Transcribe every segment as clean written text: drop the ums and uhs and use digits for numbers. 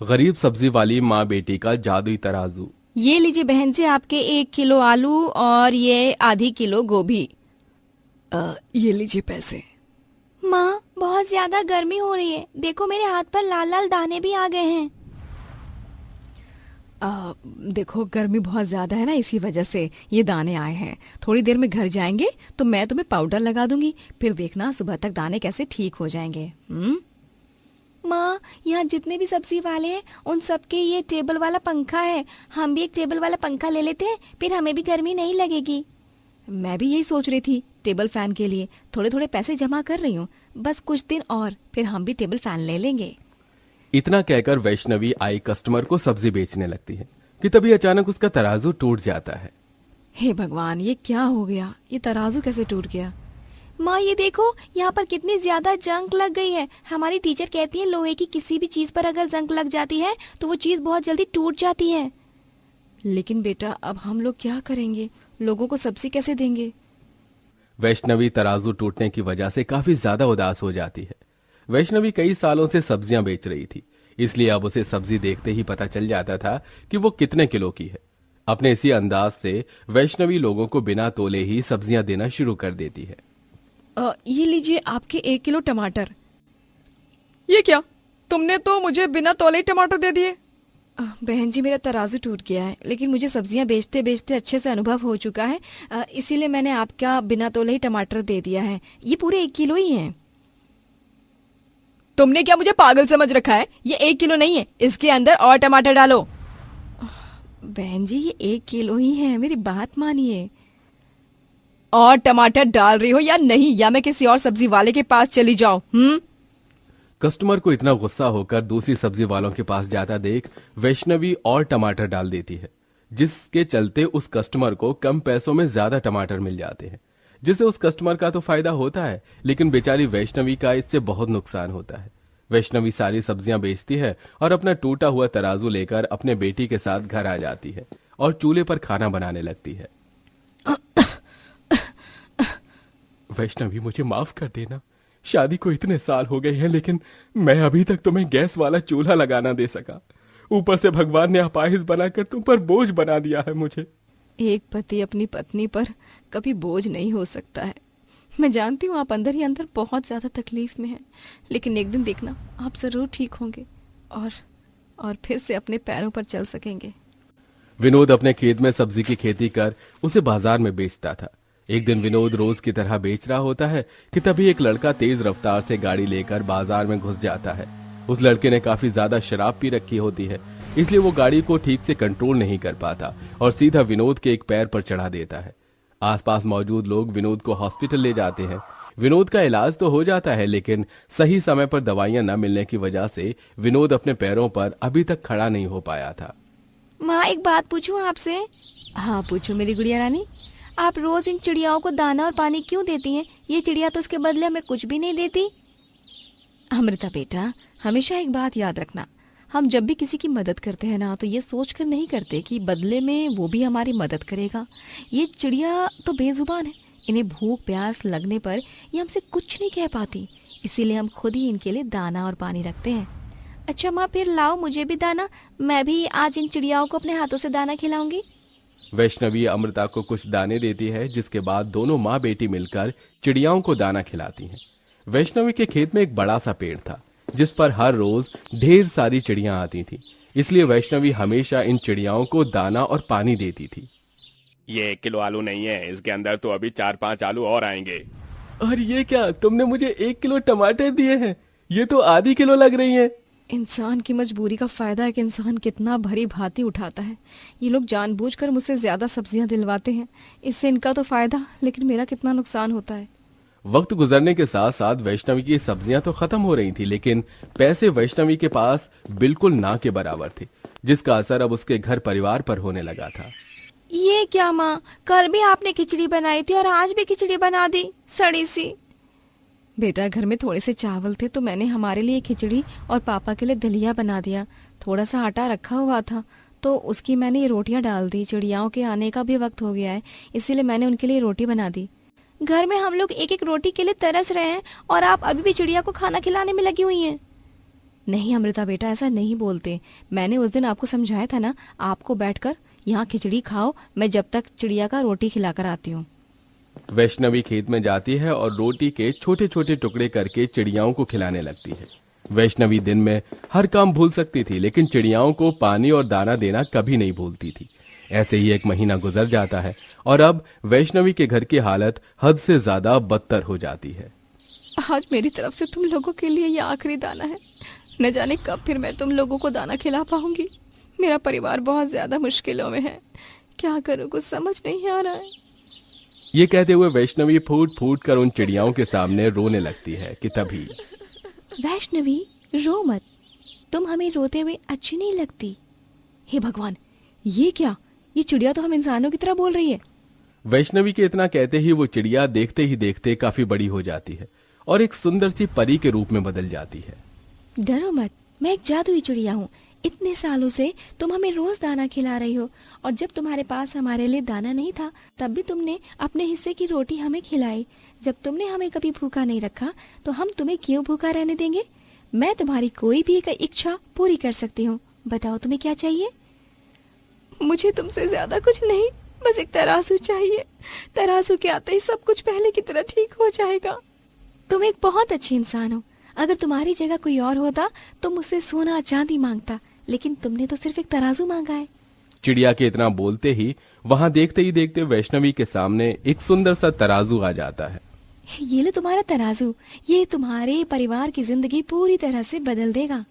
गरीब सब्जी वाली माँ बेटी का जादुई तराजू। ये लीजिए बहन जी, आपके 1 किलो आलू और ये आधी किलो गोभी। ये लीजिए पैसे। माँ, बहुत ज्यादा गर्मी हो रही है, देखो मेरे हाथ पर लाल लाल दाने भी आ गए हैं। देखो गर्मी बहुत ज्यादा है ना, इसी वजह से ये दाने आए हैं। थोड़ी देर में घर जाएंगे तो मैं तुम्हें पाउडर लगा दूंगी, फिर देखना सुबह तक दाने कैसे ठीक हो जाएंगे। माँ, यहाँ जितने भी सब्जी वाले हैं उन सबके ये टेबल वाला पंखा है, हम भी एक टेबल वाला पंखा ले लेते हैं, फिर हमें भी गर्मी नहीं लगेगी। मैं भी यही सोच रही थी, टेबल फैन के लिए थोड़े थोड़े पैसे जमा कर रही हूँ, बस कुछ दिन और फिर हम भी टेबल फैन ले लेंगे। इतना कहकर वैष्णवी आई कस्टमर को सब्जी बेचने लगती है कि तभी अचानक उसका तराजू टूट जाता है। हे भगवान, ये क्या हो गया? ये तराजू कैसे टूट गया? माँ, ये देखो यहाँ पर कितनी ज्यादा जंग लग गई है। हमारी टीचर कहती है लोहे की किसी भी चीज पर अगर जंग लग जाती है तो वो चीज बहुत जल्दी टूट जाती है। लेकिन बेटा, अब हम लोग क्या करेंगे? लोगों को सब्जी कैसे देंगे? वैष्णवी तराजू टूटने की वजह से काफी ज्यादा उदास हो जाती है। वैष्णवी कई सालों से सब्जियां बेच रही थी, इसलिए अब उसे सब्जी देखते ही पता चल जाता था कि वो कितने किलो की है। अपने इसी अंदाज से वैष्णवी लोगों को बिना तोले ही सब्जियां देना शुरू कर देती है। ये लीजिए आपके 1 किलो टमाटर। ये क्या? तुमने तो मुझे बिना तौले ही टमाटर दे दिए। बहन जी, मेरा तराजू टूट गया है, लेकिन मुझे सब्जियां बेचते बेचते अच्छे से अनुभव हो चुका है, इसीलिए मैंने आपका बिना तौले ही टमाटर दे दिया है। ये पूरे 1 किलो ही हैं। तुमने क्या मुझे पागल समझ रखा है? ये 1 किलो नहीं है, इसके अंदर और टमाटर डालो। बहन जी, ये 1 किलो ही है, मेरी बात मानिए। और टमाटर डाल रही हो या नहीं, या मैं किसी और सब्जी वाले के पास चली जाऊं? कस्टमर को इतना गुस्सा होकर दूसरी सब्जी वालों के पास जाता देख वैष्णवी और टमाटर डाल देती है, जिसके चलते उस कस्टमर को कम पैसों में ज्यादा टमाटर मिल जाते हैं, जिससे उस कस्टमर का तो फायदा होता है, लेकिन बेचारी वैष्णवी का इससे बहुत नुकसान होता है। वैष्णवी सारी सब्जियां बेचती है और अपना टूटा हुआ तराजू लेकर अपने बेटी के साथ घर आ जाती है और चूल्हे पर खाना बनाने लगती है। वैष्णवी, मुझे माफ कर देना, शादी को इतने साल हो गए हैं, लेकिन मैं अभी तक तुम्हें गैस वाला चूल्हा लगाना दे सका। ऊपर से भगवान ने अपाहिज बनाकर तुम पर बोझ बना दिया है मुझे। एक पति अपनी पत्नी पर कभी बोझ नहीं हो सकता है। मैं जानती हूँ आप अंदर ही अंदर बहुत ज्यादा तकलीफ में हैं, लेकिन एक दिन देखना आप जरूर ठीक होंगे और फिर से अपने पैरों पर चल सकेंगे। विनोद अपने खेत में सब्जी की खेती कर उसे बाजार में बेचता था। एक दिन विनोद रोज की तरह बेच रहा होता है कि तभी एक लड़का तेज रफ्तार से गाड़ी लेकर बाजार में घुस जाता है। उस लड़के ने काफी ज्यादा शराब पी रखी होती है, इसलिए वो गाड़ी को ठीक से कंट्रोल नहीं कर पाता और सीधा विनोद के एक पैर पर चढ़ा देता है। आसपास मौजूद लोग विनोद को हॉस्पिटल ले जाते हैं। विनोद का इलाज तो हो जाता है, लेकिन सही समय पर दवाइयां न मिलने की वजह से विनोद अपने पैरों पर अभी तक खड़ा नहीं हो पाया था। माँ, एक बात पूछूं आपसे? हाँ पूछो मेरी गुड़िया रानी। आप रोज इन चिड़ियाओं को दाना और पानी क्यों देती हैं? ये चिड़िया तो उसके बदले हमें कुछ भी नहीं देती। अमृता बेटा, हमेशा एक बात याद रखना, हम जब भी किसी की मदद करते हैं ना, तो ये सोच कर नहीं करते कि बदले में वो भी हमारी मदद करेगा। ये चिड़िया तो बेजुबान है, इन्हें भूख प्यास लगने पर ये हमसे कुछ नहीं कह पाती, इसीलिए हम खुद ही इनके लिए दाना और पानी रखते हैं। अच्छा माँ, फिर लाओ मुझे भी दाना, मैं भी आज इन चिड़ियाओं को अपने हाथों से दाना खिलाऊंगी। वैष्णवी अमृता को कुछ दाने देती है, जिसके बाद दोनों माँ बेटी मिलकर चिड़ियाओं को दाना खिलाती हैं। वैष्णवी के खेत में एक बड़ा सा पेड़ था, जिस पर हर रोज ढेर सारी चिड़ियां आती थीं, इसलिए वैष्णवी हमेशा इन चिड़ियाओं को दाना और पानी देती थी। ये 1 किलो आलू नहीं है, इसके अंदर तो अभी 4-5 आलू और आएंगे। और ये क्या, तुमने मुझे 1 किलो टमाटर दिए हैं? ये तो आधी किलो लग रही हैं। इंसान की मजबूरी का फायदा है कि इंसान कितना भरी भांति उठाता है। ये लोग जानबूझकर मुझसे ज्यादा सब्जियां दिलवाते हैं, इससे इनका तो फायदा, लेकिन मेरा कितना नुकसान होता है। वक्त गुजरने के साथ साथ वैष्णवी की सब्जियां तो खत्म हो रही थी, लेकिन पैसे वैष्णवी के पास बिल्कुल ना के बराबर थे, जिसका असर अब उसके घर परिवार पर होने लगा था। ये क्या माँ, कल भी आपने खिचड़ी बनाई थी और आज भी खिचड़ी बना दी, सड़ी सी। बेटा, घर में थोड़े से चावल थे तो मैंने हमारे लिए खिचड़ी और पापा के लिए दलिया बना दिया। थोड़ा सा आटा रखा हुआ था तो उसकी मैंने ये रोटियां डाल दी। चिड़ियाओं के आने का भी वक्त हो गया है, इसीलिए मैंने उनके लिए रोटी बना दी। घर में हम लोग एक एक रोटी के लिए तरस रहे हैं और आप अभी भी चिड़िया को खाना खिलाने में लगी हुई हैं। नहीं अमृता बेटा, ऐसा नहीं बोलते। मैंने उस दिन आपको समझाया था ना, आपको बैठकर यहाँ खिचड़ी खाओ, मैं जब तक चिड़िया का रोटी खिलाकर आती हूँ। वैष्णवी खेत में जाती है और रोटी के छोटे छोटे टुकड़े करके चिड़ियाओं को खिलाने लगती है। वैष्णवी दिन में हर काम भूल सकती थी, लेकिन चिड़ियाओं को पानी और दाना देना कभी नहीं भूलती थी। ऐसे ही एक महीना गुजर जाता है और अब वैष्णवी के घर की हालत हद से ज्यादा बदतर हो जाती है। आज मेरी तरफ से तुम लोगों के लिए ये आखिरी दाना है। न जाने कब फिर मैं तुम लोगों को दाना खिला पाऊंगी। मेरा परिवार बहुत ज्यादा मुश्किलों में है, क्या करूँ कुछ समझ नहीं आ रहा है। ये कहते हुए वैष्णवी फूट फूट कर उन चिड़ियाओं के सामने रोने लगती है कि तभी वैष्णवी रो मत, तुम हमें रोते हुए अच्छी नहीं लगती। हे भगवान, ये क्या? ये चिड़िया तो हम इंसानों की तरह बोल रही है। वैष्णवी के इतना कहते ही वो चिड़िया देखते ही देखते काफी बड़ी हो जाती है और एक सुंदर सी परी के रूप में बदल जाती है। डरो मत, मैं एक जादुई चिड़िया हूँ। इतने सालों से तुम हमें रोज दाना खिला रही हो, और जब तुम्हारे पास हमारे लिए दाना नहीं था तब भी तुमने अपने हिस्से की रोटी हमें खिलाई। जब तुमने हमें कभी भूखा नहीं रखा तो हम तुम्हें क्यों भूखा रहने देंगे? मैं तुम्हारी कोई भी एक इच्छा पूरी कर सकती हूँ। बताओ तुम्हें क्या चाहिए? मुझे तुमसे ज्यादा कुछ नहीं, बस एक तराजू चाहिए। तराजू के आते ही सब कुछ पहले की तरह ठीक हो जाएगा। तुम एक बहुत अच्छे इंसान हो। अगर तुम्हारी जगह कोई और होता तो मुझसे सोना चांदी मांगता, लेकिन तुमने तो सिर्फ एक तराजू मांगा है। चिड़िया के इतना बोलते ही वहां देखते ही देखते वैष्णवी के सामने एक सुंदर सा तराजू आ जाता है। ये लो तुम्हारा तराजू, ये तुम्हारे परिवार की जिंदगी पूरी तरह से बदल देगा।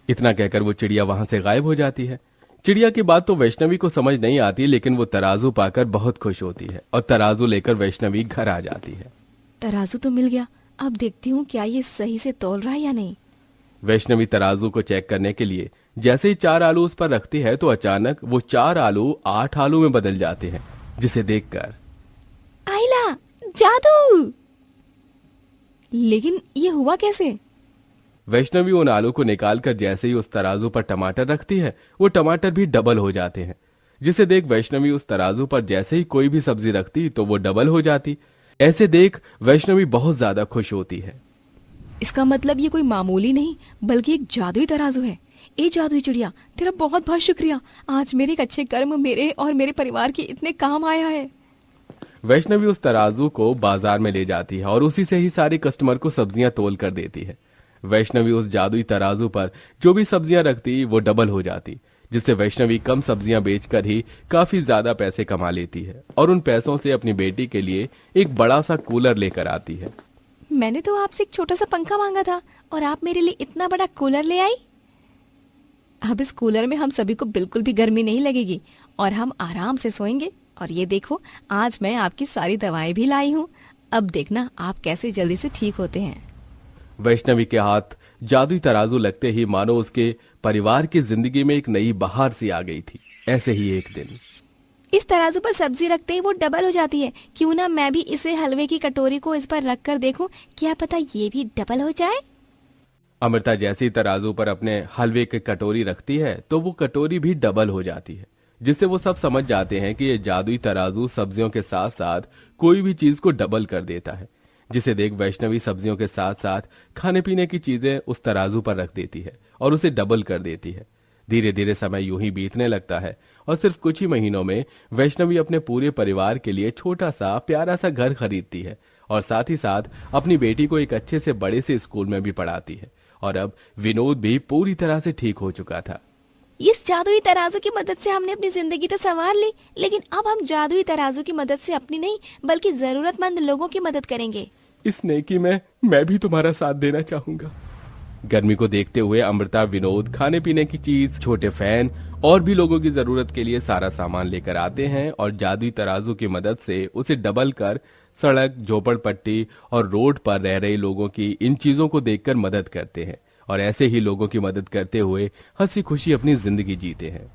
इतना कहकर वो चिड़िया वहां से गायब हो जाती है। चिड़िया की बात तो वैष्णवी को समझ नहीं आती, लेकिन वो तराजू पाकर बहुत खुश होती है और तराजू लेकर वैष्णवी घर आ जाती है। तराजू तो मिल गया, अब देखती हूँ क्या ये सही से तौल रहा है या नहीं। वैष्णवी तराजू को चेक करने के लिए जैसे ही 4 आलू उस पर रखती है तो अचानक वो 4 आलू 8 आलू में बदल जाते हैं, जिसे देखकर आइला, जादू! लेकिन ये हुआ कैसे? वैष्णवी उन आलू को निकालकर जैसे ही उस तराजू पर टमाटर रखती है, वो टमाटर भी डबल हो जाते हैं, जिसे देख वैष्णवी उस तराजू पर जैसे ही कोई भी सब्जी रखती तो वो डबल हो जाती। ऐसे देख वैष्णवी बहुत ज्यादा खुश होती है। इसका मतलब ये कोई मामूली नहीं बल्कि एक जादुई तराजू है। ए जादुई चिड़िया, तेरा बहुत बहुत शुक्रिया। आज मेरे एक अच्छे कर्म मेरे और मेरे परिवार के इतने काम आया है। वैष्णवी उस तराजू को बाजार में ले जाती है और उसी से ही सारे कस्टमर को सब्जियां तोल कर देती है। वैष्णवी उस जादुई तराजू पर जो भी सब्जियां रखती वो डबल हो जाती, जिससे वैष्णवी कम सब्जियां बेचकर ही काफी ज्यादा पैसे कमा लेती है और उन पैसों से अपनी बेटी के लिए एक बड़ा सा कूलर लेकर आती है। मैंने तो आपसे एक छोटा सा पंखा मांगा था और आप मेरे लिए इतना बड़ा कूलर ले आई। अब इस कूलर में हम सभी को बिल्कुल भी गर्मी नहीं लगेगी और हम आराम से सोएंगे। और ये देखो, आज मैं आपकी सारी दवाएं भी लाई हूँ। अब देखना आप कैसे जल्दी से ठीक होते हैं। वैष्णवी के हाथ जादुई तराजू लगते ही मानो उसके परिवार की जिंदगी में एक नई बहार सी आ गई थी। ऐसे ही एक दिन इस तराजू पर सब्जी रखते ही वो डबल हो जाती है। क्यों ना मैं भी इसे हलवे की कटोरी को इस पर रख कर देखूं, क्या पता ये भी डबल हो जाए। अमृता जैसे ही तराजू पर अपने हलवे की कटोरी रखती है तो वो कटोरी भी डबल हो जाती है, जिससे वो सब समझ जाते हैं कि ये जादुई तराजू सब्जियों के साथ साथ कोई भी चीज को डबल कर देता है। जिसे देख वैष्णवी सब्जियों के साथ साथ खाने पीने की चीजें उस तराजू पर रख देती है और उसे डबल कर देती है। धीरे धीरे समय यूं ही बीतने लगता है और सिर्फ कुछ ही महीनों में वैष्णवी अपने पूरे परिवार के लिए छोटा सा प्यारा सा घर खरीदती है और साथ ही साथ अपनी बेटी को एक अच्छे से बड़े से स्कूल में भी पढ़ाती है। और अब विनोद भी पूरी तरह से ठीक हो चुका था। इस जादुई तराजू की मदद से हमने अपनी जिंदगी तो संवार ली, लेकिन अब हम जादुई तराजू की मदद से अपनी नहीं बल्कि जरूरतमंद लोगों की मदद करेंगे। इस नेकी में मैं भी तुम्हारा साथ देना चाहूंगा। गर्मी को देखते हुए अमृता, विनोद खाने पीने की चीज, छोटे फैन और भी लोगों की जरूरत के लिए सारा सामान लेकर आते हैं और जादुई तराजू की मदद से उसे डबल कर सड़क, झोपड़पट्टी और रोड पर रह रहे लोगों की इन चीजों को देखकर मदद करते हैं और ऐसे ही लोगों की मदद करते हुए हंसी खुशी अपनी जिंदगी जीते हैं।